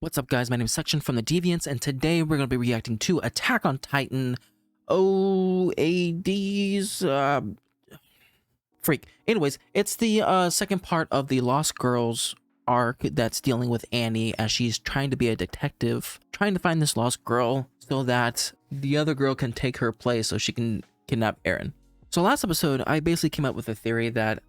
What's up, guys? My name is Section from the Deviants, and today we're going to be reacting to Attack on Titan OAD's freak. Anyways, it's the second part of the Lost Girls arc that's dealing with Annie as she's trying to be a detective, trying to find this lost girl so that the other girl can take her place so she can kidnap Eren. So last episode, I basically came up with a theory that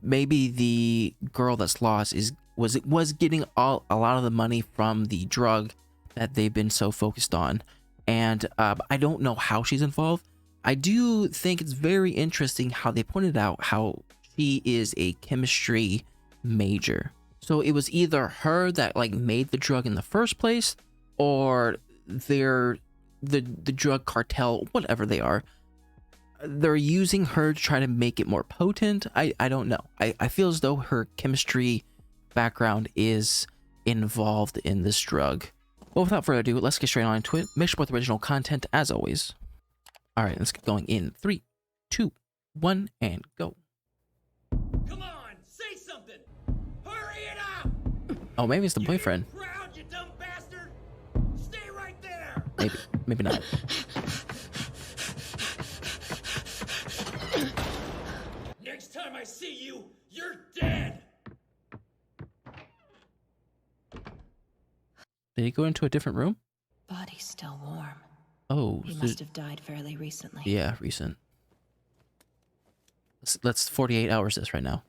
maybe the girl that's lost was getting a lot of the money from the drug that they've been so focused on, and I don't know how she's involved. I do think it's very interesting how they pointed out how she is a chemistry major. So it was either her that like made the drug in the first place, or the drug cartel, whatever they are. They're using her to try to make it more potent. I don't know. I feel as though her chemistry background is involved in this drug. Well, without further ado, let's get straight on into it. Make sure with original content as always. All right, let's get going in 3, 2, 1, and go. Come on, say something. Hurry it up. Oh, maybe it's the boyfriend. Crowd, you dumb bastard. Stay right there. Maybe not. Next time I see you, you're dead. Did he go into a different room? Body's still warm. Oh, He so- must have died fairly recently. yeah, recent. Let's 48 hours this right now.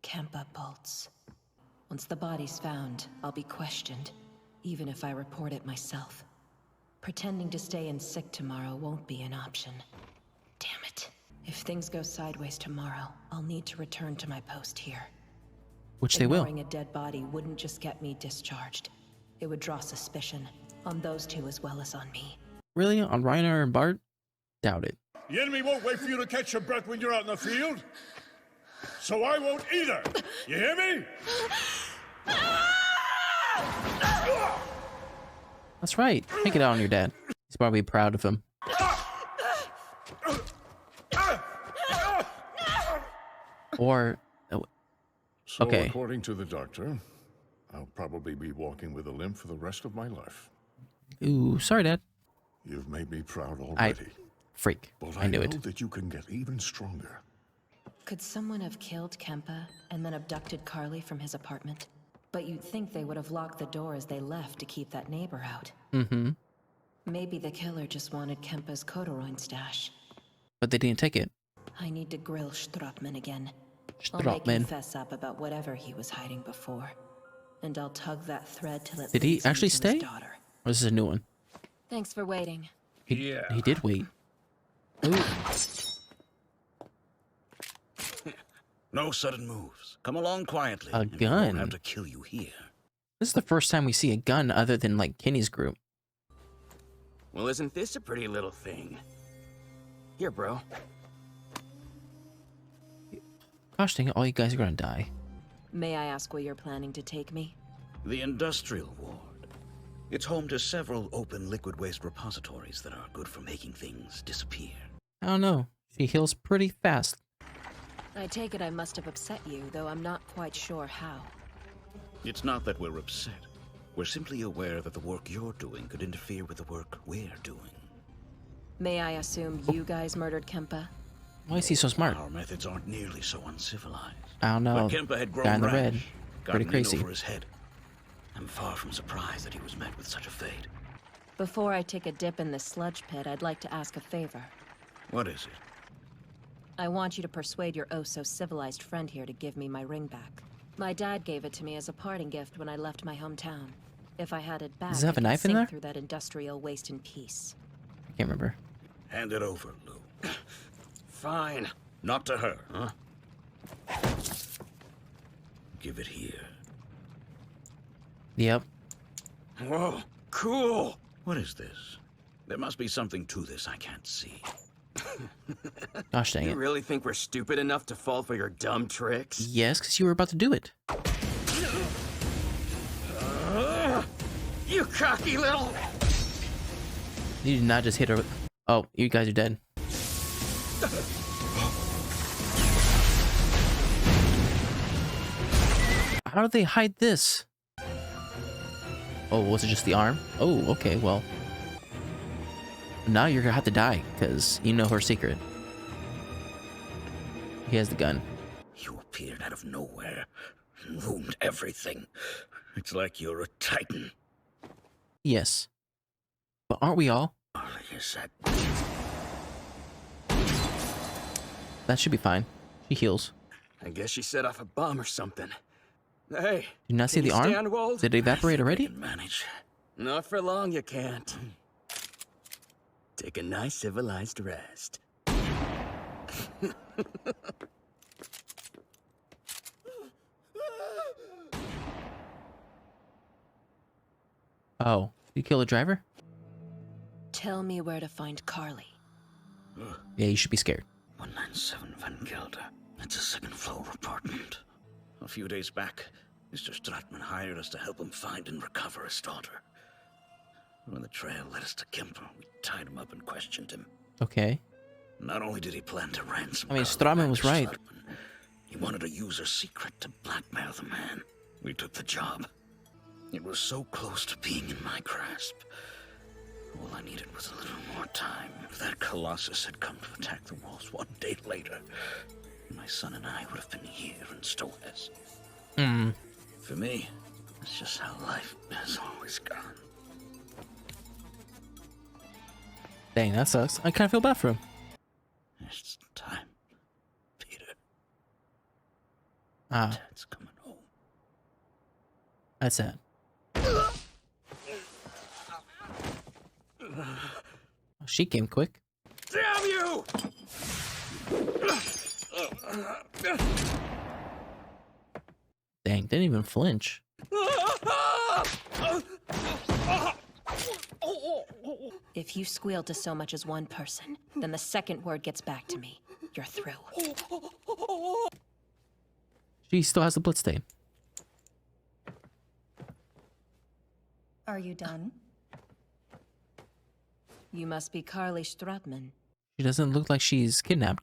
Kempa bolts. Once the body's found, I'll be questioned, even if I report it myself. Pretending to stay in sick tomorrow won't be an option. Damn it. If things go sideways tomorrow, I'll need to return to my post here. Which they will. Ignoring a dead body wouldn't just get me discharged. It would draw suspicion on those two as well as on me. Really? On Reiner and Bart? Doubt it. The enemy won't wait for you to catch your breath when you're out in the field. So I won't either. You hear me? That's right. Take it out on your dad. He's probably proud of him. Or... So Okay. according to the doctor, I'll probably be walking with a limp for the rest of my life. Ooh, sorry, Dad. You've made me proud already. Freak. But I knew know it. that you can get even stronger. Could someone have killed Kempa and then abducted Carly from his apartment? But you'd think they would have locked the door as they left to keep that neighbor out. Mm-hmm. Maybe the killer just wanted Kempa's Kodoroin stash. But they didn't take it. I need to grill Stroppman again. I'll make him Stroppman. fess up about whatever he was hiding before. And I'll tug that thread till it Did he leads me actually to his stay? daughter. Or is this a new one? Thanks for waiting. He Yeah. did wait. Ooh. No sudden moves. Come along quietly. A and we gun? won't have to kill you here. This is the first time we see a gun other than like Kenny's group. Well, isn't this a pretty little thing? Here, bro. Gosh dang it, all you guys are gonna die. May I ask where you're planning to take me? The Industrial Ward. It's home to several open liquid waste repositories that are good for making things disappear. I don't know. She heals pretty fast. I take it I must have upset you, though I'm not quite sure how. It's not that we're upset. We're simply aware that the work you're doing could interfere with the work we're doing. May I assume you guys murdered Kempa? Why is he so smart? Our methods aren't nearly so uncivilized. I don't know. But Kempa had grown Guy in the rash, red. gotten Pretty in crazy. over his head. I'm far from surprised that he was met with such a fate. Before I take a dip in this sludge pit, I'd like to ask a favor. What is it? I want you to persuade your oh-so-civilized friend here to give me my ring back. My dad gave it to me as a parting gift when I left my hometown. If I had it back, Does it have I a could knife in sink there? through that industrial waste in peace. I can't remember. Hand it over, Lou. Fine. Not to her, huh? Give it here. Yep. Whoa, cool. What is this? There must be something to this I can't see. Gosh dang You it. really think we're stupid enough to fall for your dumb tricks? Yes, because you were about to do it. You cocky little... You did not just hit her with... Oh, you guys are dead. How do they hide this? Oh, was it just the arm? Oh, okay, well. Now you're gonna have to die, because you know her secret. He has the gun. You appeared out of nowhere and ruined everything. It's like you're a titan. Yes. But aren't we all? Like you said, That should be fine. She heals. I guess she set off a bomb or something. Hey, Did you not see can the you arm? stand, Wold? Did it evaporate I already? can manage. Not for long, you can't. Take a nice civilized rest. Oh, you kill the driver? Tell me where to find Carly. Yeah, you should be scared. 197 Van Gelder. It's a second floor apartment. A few days back, Mr. Stratman hired us to help him find and recover his daughter. When the trail led us to Kemper, we tied him up and questioned him. Okay. Not only did he plan to ransom I mean, Carly Stratman back was to right. Stratman, he wanted to use her secret to blackmail the man. We took the job. It was so close to being in my grasp. All I needed was a little more time. If that Colossus had come to attack the walls one day later, my son and I would have been here in Stolas. Hmm. For me, that's just how life has always gone. Dang, that sucks. I kind of feel bad for him. It's time, Peter. Ah, Dad's coming home. that's sad. She came quick. Damn you! Dang, didn't even flinch. If you squeal to so much as one person, then the second word gets back to me. You're through. She still has the blood stain. Are you done? You must be Carly Stratman. She doesn't look like she's kidnapped.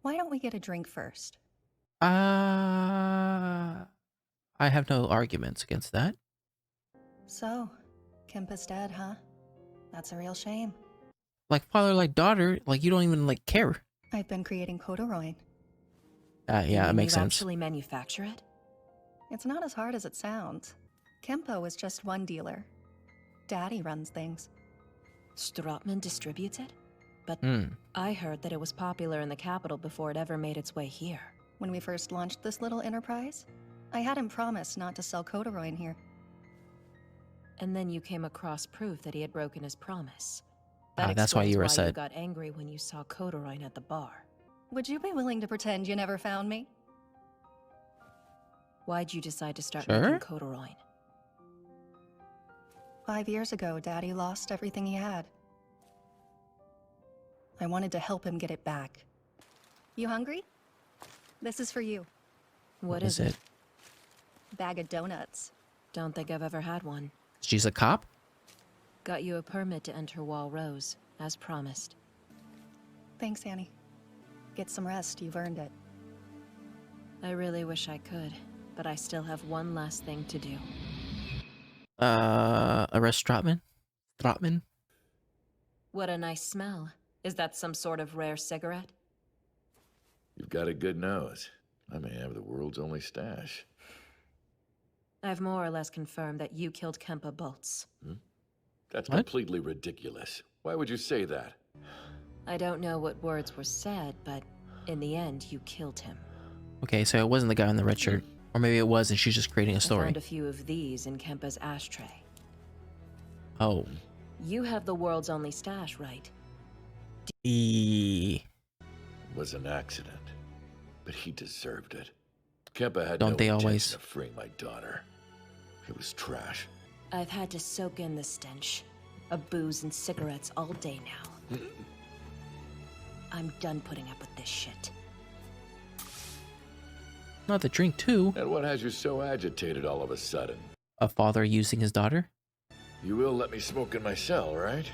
Why don't we get a drink first? I have no arguments against that. So, Kempa's dead, huh? That's a real shame. Like father, like daughter, like you don't even like care. I've been creating Kodoroin. Yeah, it Can makes you sense. actually manufacture it? It's not as hard as it sounds. Kempa was just one dealer. Daddy runs things. Stratman distributes it? But Hmm. I heard that it was popular in the capital before it ever made its way here. When we first launched this little enterprise, I had him promise not to sell Kodoroin here. And then you came across proof that he had broken his promise. That's why you were explains why you upset. got angry when you saw Kodoroin at the bar. Would you be willing to pretend you never found me? Why'd you decide to start Sure. making Kodoroin? 5 years ago, Daddy lost everything he had. I wanted to help him get it back. You hungry? This is for you. What is it? Bag of donuts. Don't think I've ever had one. She's a cop? Got you a permit to enter Wall Rose, as promised. Thanks, Annie. Get some rest, you've earned it. I really wish I could, but I still have one last thing to do. Arrest Stratman? Stratman? What a nice smell. Is that some sort of rare cigarette? You've got a good nose. I may have the world's only stash. I've more or less confirmed that you killed Kempa Bolts. That's What? completely ridiculous. Why would you say that? I don't know what words were said, but in the end, you killed him. Okay, so it wasn't the guy in the red shirt. Or maybe it was and she's just creating a I story. found a few of these in Kempa's ashtray. Oh. You have the world's only stash, right? E. It was an accident. But he deserved it. Kempa had Don't no they intention always? of freeing my daughter. It was trash. I've had to soak in the stench of booze and cigarettes all day now. I'm done putting up with this shit. Not the drink too. And what has you so agitated all of a sudden? A father using his daughter? You will let me smoke in my cell, right?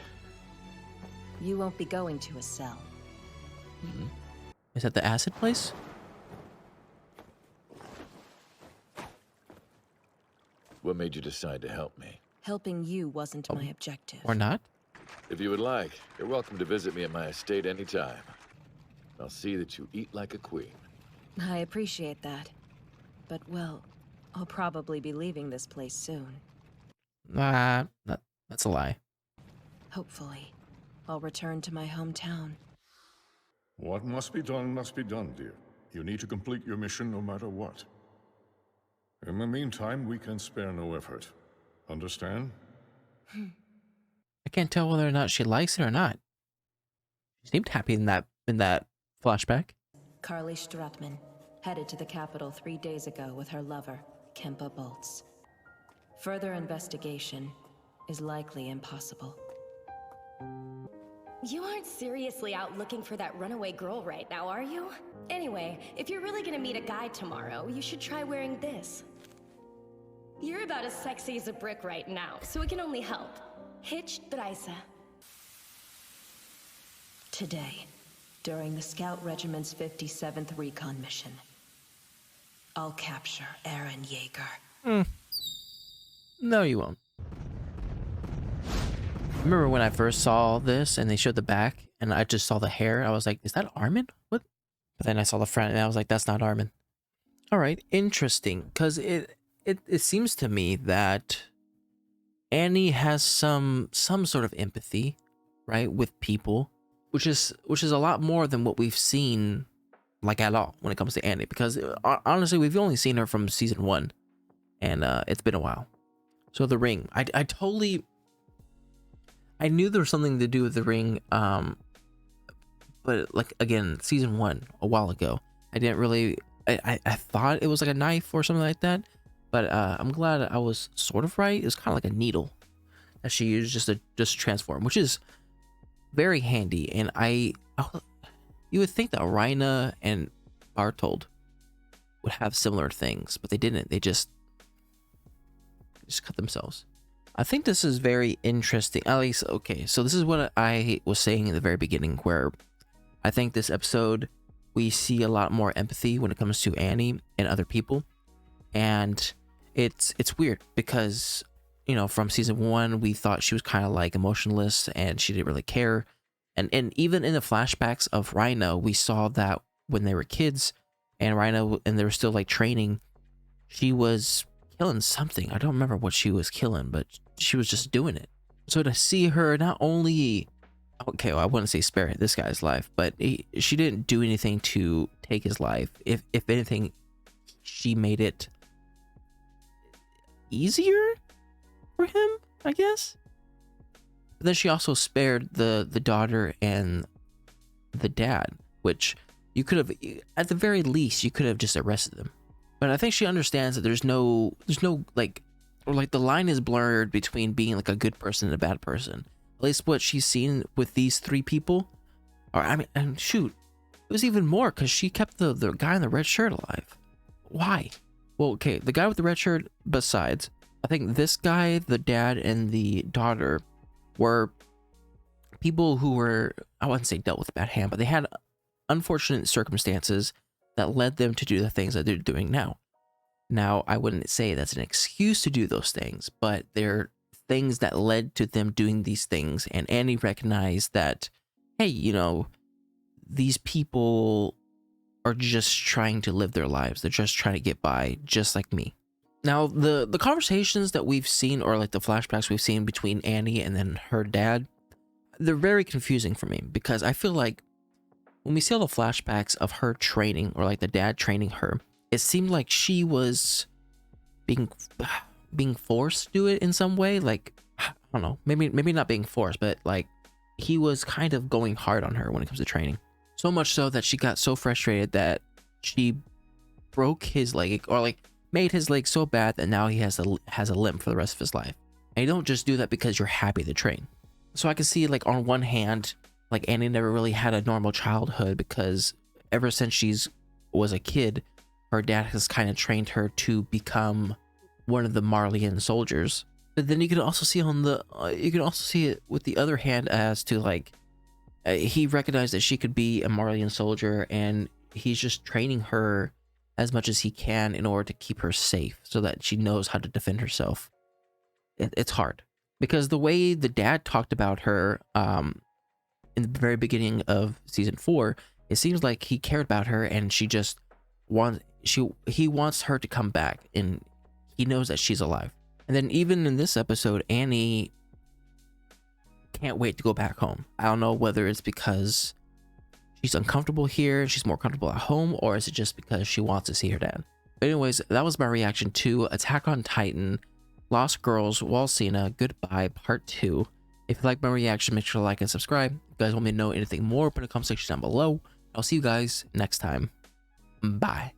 You won't be going to a cell. Is that the acid place? What made you decide to help me? Helping you wasn't my objective. Or not? If you would like, you're welcome to visit me at my estate anytime. I'll see that you eat like a queen. I appreciate that. But, well, I'll probably be leaving this place soon. That's a lie. Hopefully, I'll return to my hometown. What must be done, dear. You need to complete your mission no matter what. In the meantime, we can spare no effort. Understand? I can't tell whether or not she likes it or not. She seemed happy in that flashback. Carly Stratman headed to the capital 3 days ago with her lover, Kempa Bolts. Further investigation is likely impossible. You aren't seriously out looking for that runaway girl right now, are you? Anyway, if you're really gonna meet a guy tomorrow, you should try wearing this. You're about as sexy as a brick right now, so it can only help. Hitch Dreise. Today, during the Scout Regiment's 57th recon mission, I'll capture Eren Yeager. No, you won't. Remember when I first saw this and they showed the back and I just saw the hair? I was like, is that Armin? What? But then I saw the front and I was like, that's not Armin. All right, interesting. Because it seems to me that Annie has some sort of empathy, right, with people, which is a lot more than what we've seen, like, at all when it comes to Annie. Because honestly, we've only seen her from season 1, and it's been a while. So the ring, I knew there was something to do with the ring, but like again, season 1 a while ago, I didn't really. I thought it was like a knife or something like that, but I'm glad I was sort of right. It was kind of like a needle that she used just to transform, which is very handy. And you would think that Rhina and Bartold would have similar things, but they didn't. They just cut themselves. I think this is very interesting. At least, okay, so this is what I was saying in the very beginning, where I think this episode, we see a lot more empathy when it comes to Annie and other people. And it's weird because, you know, from season 1, we thought she was kind of like emotionless and she didn't really care. And even in the flashbacks of Rhina, we saw that when they were kids and Rhina, and they were still like training, she was killing something. I don't remember what she was killing, but she was just doing it. So to see her not only, okay, well, I wouldn't say spare this guy's life, but she didn't do anything to take his life. If anything, she made it easier for him, I guess. But then she also spared the daughter and the dad, which you could have, at the very least, you could have just arrested them. But I think she understands that there's no like, or like the line is blurred between being like a good person and a bad person. At least what she's seen with these 3 people. Or I mean, and shoot, it was even more because she kept the guy in the red shirt alive. Why? Well, okay, the guy with the red shirt, besides, I think this guy, the dad, and the daughter were people who were, I wouldn't say dealt with a bad hand, but they had unfortunate circumstances that led them to do the things that they're doing now. Now, I wouldn't say that's an excuse to do those things, but they're things that led to them doing these things. And Annie recognized that, hey, you know, these people are just trying to live their lives. They're just trying to get by, just like me. Now, the conversations that we've seen, or like the flashbacks we've seen between Annie and then her dad, they're very confusing for me, because I feel like when we see all the flashbacks of her training, or like the dad training her, it seemed like she was being forced to do it in some way. Like, I don't know, maybe not being forced, but like he was kind of going hard on her when it comes to training. So much so that she got so frustrated that she broke his leg, or like made his leg so bad that now he has a limp for the rest of his life. And you don't just do that because you're happy to train. So I can see, like, on one hand, like, Annie never really had a normal childhood, because ever since she's was a kid, her dad has kind of trained her to become one of the Marleyan soldiers. But then you can also see it with the other hand as to, like, he recognized that she could be a Marleyan soldier, and he's just training her as much as he can in order to keep her safe, so that she knows how to defend herself. it's hard because the way the dad talked about her in the very beginning of season 4, it seems like he cared about her and she just he wants her to come back, and he knows that she's alive. And then even in this episode, Annie can't wait to go back home. I don't know whether it's because she's uncomfortable here and she's more comfortable at home, or is it just because she wants to see her dad. But anyways, that was my reaction to Attack on Titan, Lost Girls, Wall Cena, Goodbye, Part 2. If you like my reaction, make sure to like and subscribe. If you guys want me to know anything more, put in the comment section down below. I'll see you guys next time. Bye.